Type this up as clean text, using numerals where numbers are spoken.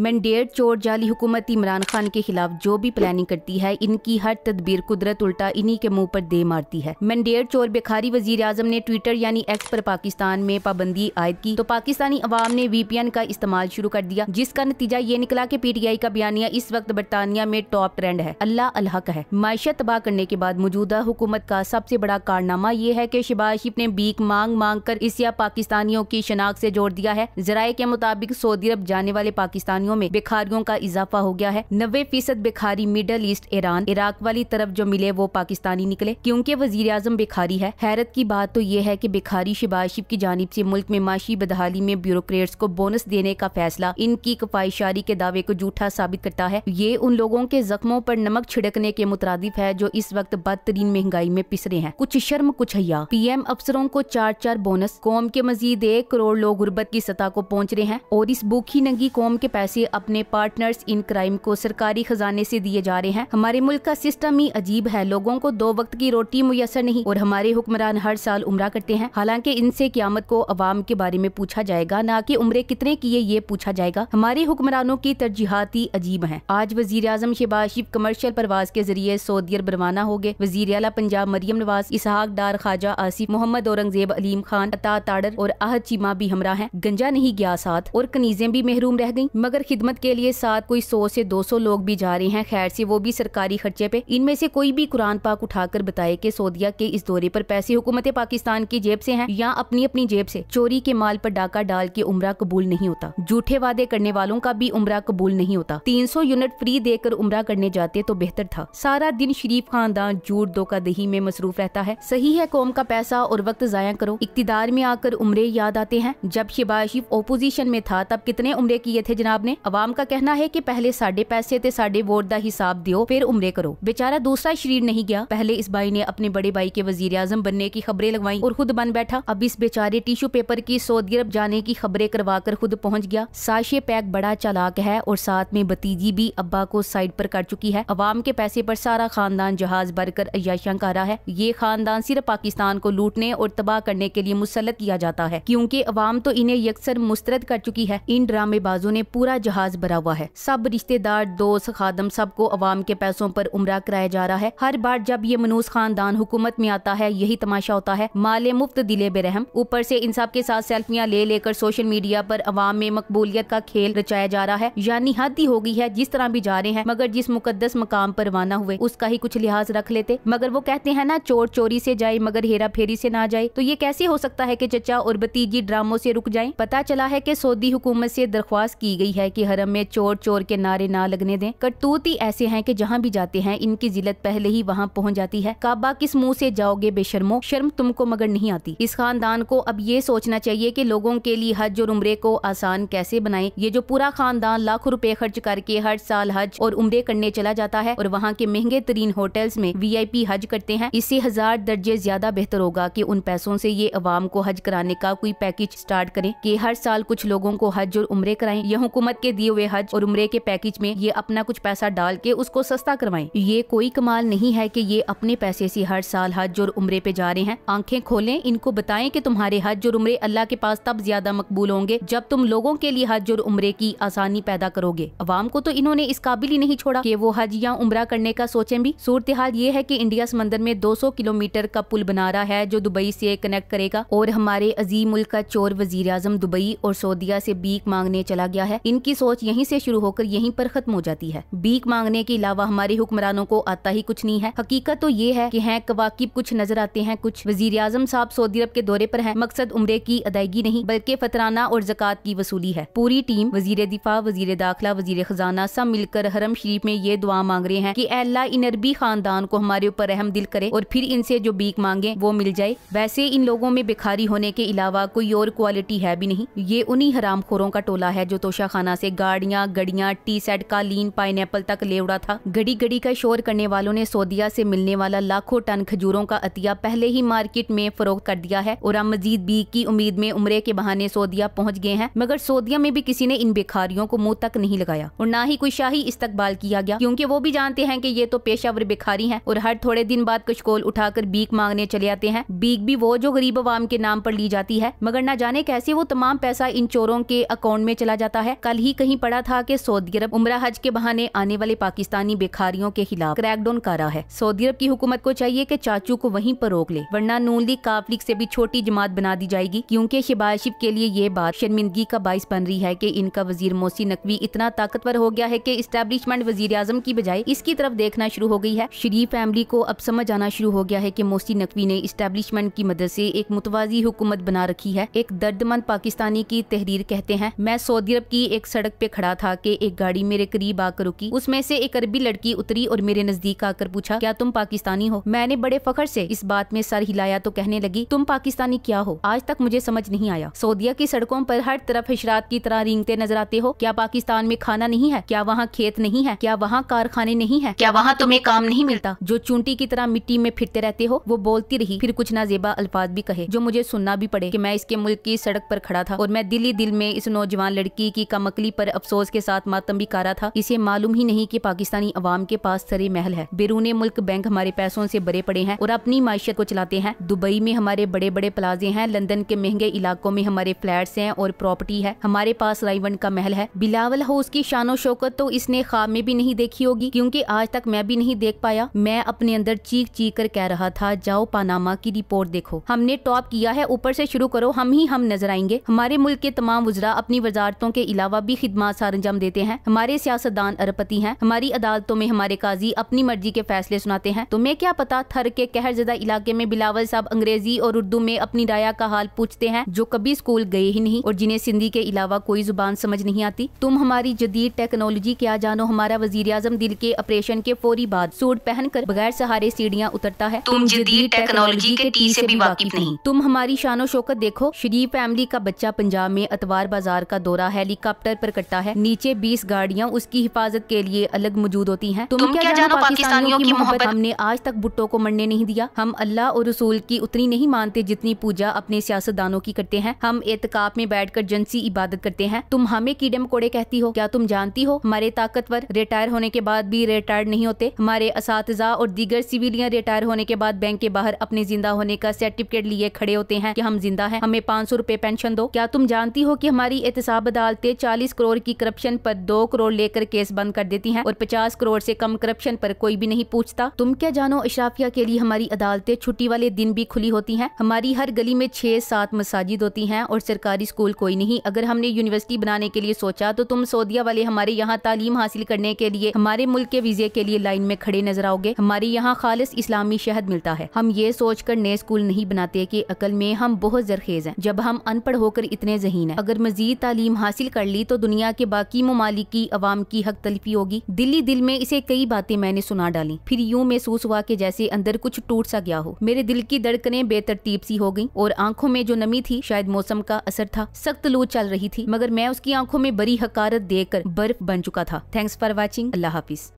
Mandate चोर जाली हुकूमत इमरान खान के खिलाफ जो भी प्लानिंग करती है, इनकी हर तदबीर कुदरत उल्टा इन्हीं के मुंह पर दे मारती है। मैंडेट चोर बेखारी वजीर आजम ने ट्विटर यानी एक्स पर पाकिस्तान में पाबंदी आयद की तो पाकिस्तानी अवाम ने VPN का इस्तेमाल शुरू कर दिया, जिसका नतीजा ये निकला कि PTI का बयानिया इस वक्त बरतानिया में टॉप ट्रेंड है। अल्लाह अलहक है। मायशत तबाह करने के बाद मौजूदा हुकूमत का सबसे बड़ा कारनामा ये है कि शहबाज शरीफ ने भीख मांग मांग कर एशिया पाकिस्तानियों की शनाख्त से जोड़ दिया है। जराये के मुताबिक सऊदी अरब जाने वाले पाकिस्तानियों में बेखारियों का इजाफा हो गया है। 90% बेखारी मिडल ईस्ट, ईरान, इराक वाली तरफ जो मिले वो पाकिस्तानी निकले, क्योंकि वजीर आजम बेखारी है। हैरत की बात तो ये है कि बेखारी शहबाज शरीफ की जानिब से मुल्क में माशी बदहाली में ब्यूरोक्रेट्स को बोनस देने का फैसला इनकी कफायशारी के दावे को झूठा साबित करता है। ये उन लोगों के जख्मों पर नमक छिड़कने के मुतरादिफ है जो इस वक्त बदतरीन महंगाई में पिस रहे हैं। कुछ शर्म कुछ हया। PM अफसरों को 4-4 बोनस, कौम के मजीद 1 करोड़ लोग गुर्बत की सतह को पहुँच रहे हैं और इस भूखी नंगी कौम के पैसे अपने पार्टनर्स इन क्राइम को सरकारी खजाने से दिए जा रहे हैं। हमारे मुल्क का सिस्टम ही अजीब है। लोगों को 2 वक्त की रोटी मुयसर नहीं और हमारे हुक्मरान हर साल उम्रा करते हैं। हालांकि इनसे क़यामत को अवाम के बारे में पूछा जाएगा, ना कि उम्रे कितने किए ये पूछा जाएगा। हमारे हुक्मरानों की तरजीहात ही अजीब हैं। आज वजीर आजम शहबाज शरीफ कमर्शियल परवाज के जरिए सऊदी अरब रवाना हो गए। वजीर आला पंजाब मरियम नवाज, इसहाक डार, ख्वाजा आसिफ, मोहम्मद औरंगजेब, अलीम खान, अता ताड़र और आहद चीमा भी हमरा हैं। गंजा नहीं गया साथ और कनीजें भी महरूम रह गईं, मगर खिदमत के लिए साथ कोई 100 से 200 लोग भी जा रहे हैं। खैर से वो भी सरकारी खर्चे पे। इनमें से कोई भी कुरान पाक उठाकर बताए कि सऊदिया के इस दौरे पर पैसे हुकूमत पाकिस्तान की जेब से हैं या अपनी अपनी जेब से। चोरी के माल पर डाका डाल के उम्रा कबूल नहीं होता। झूठे वादे करने वालों का भी उम्रा कबूल नहीं होता। 300 यूनिट फ्री देकर उम्रा करने जाते तो बेहतर था। सारा दिन शरीफ खानदान झूठ धोखाधड़ी में मसरूफ रहता है। सही है, कौम का पैसा और वक्त जाया करो। इक्तिदार में आकर उम्रे याद आते हैं। जब शहबाज शरीफ ओपोजिशन में था तब कितने उम्रे किए थे जनाब ने। अवाम का कहना है कि पहले साढ़े पैसे थे, साढ़े वोट दा हिसाब दियो फिर उम्रे करो। बेचारा दूसरा शरीर नहीं गया। पहले इस भाई ने अपने बड़े भाई के वजीर आजम बनने की खबरें लगवाई और खुद बन बैठा। अब इस बेचारे टिश्यू पेपर की सऊदी अरब जाने की खबरें करवाकर खुद पहुंच गया। साशे पैक बड़ा चालाक है और साथ में भतीजी भी अब्बा को साइड पर कर चुकी है। अवाम के पैसे पर सारा खानदान जहाज भरकर अय्याशियां कर रहा है। ये खानदान सिर्फ पाकिस्तान को लूटने और तबाह करने के लिए मुसल्लत किया जाता है, क्योंकि अवाम तो इन्हें यकसर मुस्तरद कर चुकी है। इन ड्रामेबाजों ने पूरा जहाज भरा हुआ है। सब रिश्तेदार, दोस्त, खादम सबको अवाम के पैसों पर उम्रा कराया जा रहा है। हर बार जब ये मनूस खानदान हुकूमत में आता है यही तमाशा होता है। माले मुफ्त दिले बेरहम। ऊपर से इन सब के साथ सेल्फियां ले लेकर सोशल मीडिया पर अवाम में मकबूलियत का खेल रचाया जा रहा है। यानी हद ही हो गई है। जिस तरह भी जा रहे हैं, मगर जिस मुकद्दस मकाम पर रवाना हुए उसका ही कुछ लिहाज रख लेते। मगर वो कहते हैं ना, चोर चोरी से जाए मगर हेरा फेरी से ना जाए। तो ये कैसे हो सकता है कि चचा और भतीजी ड्रामों से रुक जाएं? पता चला है कि सऊदी हुकूमत से दरख्वास्त की गई है कि हरम में चोर चोर के नारे ना लगने दें। करतूत ही ऐसे हैं कि जहाँ भी जाते हैं इनकी जिल्लत पहले ही वहाँ पहुँच जाती है। काबा किस मुँह से जाओगे बेशर्मो, शर्म तुमको मगर नहीं आती। इस खानदान को अब ये सोचना चाहिए कि लोगों के लिए हज और उम्रे को आसान कैसे बनाएं। ये जो पूरा खानदान लाखों रुपए खर्च करके हर साल हज और उम्रे करने चला जाता है और वहाँ के महंगे तरीन होटल्स में VIP हज करते हैं, इससे 1000 दर्जे ज्यादा बेहतर होगा कि उन पैसों से ये अवाम को हज कराने का कोई पैकेज स्टार्ट करें कि हर साल कुछ लोगों को हज और उम्रे कराएं। यह हुकूमत के दिए हुए हज और उम्रे के पैकेज में ये अपना कुछ पैसा डाल के उसको सस्ता करवाएं। ये कोई कमाल नहीं है कि ये अपने पैसे से हर साल हज और उम्रे पे जा रहे हैं। आंखें खोलें, इनको बताएं कि तुम्हारे हज और उम्रे अल्लाह के पास तब ज्यादा मकबूल होंगे जब तुम लोगों के लिए हज और उम्रे की आसानी पैदा करोगे। अवाम को तो इन्होंने इस काबिल ही नहीं छोड़ा कि वो हज या उम्रा करने का सोचें भी। सूरत हाल ये है कि इंडिया समंदर में 200 किलोमीटर का पुल बना रहा है जो दुबई से कनेक्ट करेगा और हमारे अजीम मुल्क का चोर वजीर आजम दुबई और सऊदिया से भीख मांगने चला गया है। इनकी सोच यहीं से शुरू होकर यहीं पर खत्म हो जाती है। भीख मांगने के अलावा हमारे हुक्मरानों को आता ही कुछ नहीं है। हकीकत तो ये है कि हैं कवाकिब कुछ नजर आते हैं कुछ। वजीर आजम साहब सऊदी अरब के दौरे पर हैं। मकसद उम्रे की अदायगी नहीं बल्कि फतराना और ज़कात की वसूली है। पूरी टीम, वजीर दिफा, वजीर दाखिला, वजीर खजाना सब मिलकर हरम शरीफ में ये दुआ मांग रहे हैं कि अल्लाह इन अरबी खानदान को हमारे ऊपर रहम दिल करे और फिर इनसे जो भीख मांगे वो मिल जाए। वैसे इन लोगों में बेखारी होने के अलावा कोई और क्वालिटी है भी नहीं। ये उन्हीं हरामखोरों का टोला है जो तोशाखाना से गाड़ियाँ, गड़ियाँ, टी सेट, कालीन, पाइनएप्पल तक ले उड़ा था। घड़ी घड़ी का शोर करने वालों ने सऊदिया से मिलने वाला लाखों टन खजूरों का अतिया पहले ही मार्केट में फरोख्त कर दिया है और अब मजीद भीख की उम्मीद में उम्रे के बहाने सऊदिया पहुँच गए हैं। मगर सऊदिया में भी किसी ने इन बेखारियों को मुंह तक नहीं लगाया और ना ही कोई शाही इस्तकबाल किया गया, क्योंकि वो भी जानते हैं कि ये तो पेशावर बेखारी हैं और हर थोड़े दिन बाद कशकोल उठाकर भीख मांगने चले आते हैं। भीख भी वो जो गरीब अवाम के नाम पर ली जाती है, मगर ना जाने कैसे वो तमाम पैसा इन चोरों के अकाउंट में चला जाता है। कल ही ही कहीं पढ़ा था कि सऊदी अरब उम्रा हज के बहाने आने वाले पाकिस्तानी बेखारियों के खिलाफ क्रैकडाउन कर रहा है। सऊदी अरब की हुकूमत को चाहिए कि चाचू को वहीं पर रोक ले, वरना नून लीग काफ लीग से भी छोटी जमात बना दी जाएगी। क्योंकि शहबाज शरीफ के लिए ये बात शर्मिंदगी का बाइस बन रही है कि इनका वजीर मोहसिन नकवी इतना ताकतवर हो गया है कि इस्टेब्लिशमेंट वजीर आजम की बजाय इसकी तरफ देखना शुरू हो गई है। शरीफ फैमिली को अब समझ आना शुरू हो गया है कि मोहसिन नकवी ने इस्टेब्लिशमेंट की मदद से एक मुतवाजी हुकूमत बना रखी है। एक दर्दमंद पाकिस्तानी की तहरीर कहते हैं, मैं सऊदी अरब की एक सड़क पे खड़ा था कि एक गाड़ी मेरे करीब आकर रुकी। उसमें से एक अरबी लड़की उतरी और मेरे नजदीक आकर पूछा, क्या तुम पाकिस्तानी हो? मैंने बड़े फख्र से इस बात में सर हिलाया तो कहने लगी, तुम पाकिस्तानी क्या हो? आज तक मुझे समझ नहीं आया। सऊदीया की सड़कों पर हर तरफ हशरात की तरह रेंगते नजर आते हो। क्या पाकिस्तान में खाना नहीं है? क्या वहाँ खेत नहीं है? क्या वहाँ कारखाने नहीं है? क्या वहाँ तुम्हें काम नहीं मिलता? जो चूंटी की तरह मिट्टी में फिरते रहते हो। वो बोलती रही, फिर कुछ नाजेबा अल्फाज भी कहे जो मुझे सुनना भी पड़े कि मैं इसके मुल्क की सड़क पर खड़ा था और मैं दिल ही दिल में इस नौजवान लड़की की कमकली पर अफसोस के साथ मातम भी कर रहा था। इसे मालूम ही नहीं कि पाकिस्तानी अवाम के पास सरे महल है, बैरूने मुल्क बैंक हमारे पैसों से भरे पड़े हैं और अपनी माशियत को चलाते हैं। दुबई में हमारे बड़े बड़े प्लाजे हैं, लंदन के महंगे इलाकों में हमारे फ्लैट्स हैं और प्रॉपर्टी है। हमारे पास राइवन का महल है। बिलावल हाउस की शानो शौकत तो इसने ख्वाब में भी नहीं देखी होगी, क्योंकि आज तक मैं भी नहीं देख पाया। मैं अपने अंदर चीख चीख कर कह रहा था, जाओ पानामा की रिपोर्ट देखो, हमने टॉप किया है, ऊपर से शुरू करो, हम नजर आएंगे। हमारे मुल्क के तमाम वज़रा अपनी वजारतों के अलावा भी खिदमत सर अंजाम देते हैं। हमारे सियासतदान अरबपति हैं। हमारी अदालतों में हमारे काजी अपनी मर्जी के फैसले सुनाते हैं। तुम्हें क्या पता थर के कहरजदा इलाके में बिलावल साहब अंग्रेजी और उर्दू में अपनी राया का हाल पूछते हैं, जो कभी स्कूल गए ही नहीं और जिन्हें सिंधी के अलावा कोई जुबान समझ नहीं आती। तुम हमारी जदीद टेक्नोलॉजी क्या जानो? हमारा वजीर आजम दिल के ऑपरेशन के फौरी बाद सूट पहनकर बगैर सहारे सीढ़ियाँ उतरता है। तुम जदीद टेक्नोलॉजी के टी से भी वाकिफ नहीं। तुम हमारी शानो शौकत देखो। शरीफ फैमिली का बच्चा पंजाब में अतवार बाजार का दौरा हेलीकॉप्टर पर करता है। नीचे 20 गाड़ियाँ उसकी हिफाजत के लिए अलग मौजूद होती हैं। तुम क्या जानो पाकिस्तानियों की मोहब्बत? हमने आज तक भुट्टो को मरने नहीं दिया। हम अल्लाह और रसूल की उतनी नहीं मानते जितनी पूजा अपने सियासतदानों की करते हैं। हम एतकाफ में बैठकर जनसी इबादत करते हैं। तुम हमें कीड़े मकोड़े कहती हो? क्या तुम जानती हो हमारे ताकतवर रिटायर होने के बाद भी रिटायर्ड नहीं होते? हमारे असातिज़ा और दीगर सिविलियन रिटायर होने के बाद बैंक के बाहर अपने जिंदा होने का सर्टिफिकेट लिए खड़े होते हैं कि हम जिंदा हैं, हमें 500 रुपए पेंशन दो। क्या तुम जानती हो कि हमारी एहतसाब अदालतें 40 करोड़ की करप्शन पर 2 करोड़ लेकर केस बंद कर देती हैं और 50 करोड़ से कम करप्शन पर कोई भी नहीं पूछता? तुम क्या जानो अशराफिया के लिए हमारी अदालतें छुट्टी वाले दिन भी खुली होती हैं। हमारी हर गली में 6-7 मसाजिद होती हैं और सरकारी स्कूल कोई नहीं। अगर हमने यूनिवर्सिटी बनाने के लिए सोचा तो तुम सऊदीया वाले हमारे यहाँ तालीम हासिल करने के लिए हमारे मुल्क के वीजे के लिए लाइन में खड़े नजर आओगे। हमारे यहाँ खालिस इस्लामी शहद मिलता है। हम ये सोचकर नए स्कूल नहीं बनाते कि अकल में हम बहुत जरखेज हैं, जब हम अनपढ़ होकर इतने ज़हीन हैं। अगर मजीद तालीम हासिल कर ली तो दुनिया के बाकी ममालिक की अवाम की हक तलफी होगी। दिल्ली दिल में इसे कई बातें मैंने सुना डाली, फिर यूं महसूस हुआ कि जैसे अंदर कुछ टूट सा गया हो। मेरे दिल की धड़कनें बेतरतीब सी हो गईं और आंखों में जो नमी थी शायद मौसम का असर था। सख्त लू चल रही थी मगर मैं उसकी आंखों में बड़ी हकारत देखकर बर्फ बन चुका था। Thanks for watching. Allah Hafiz.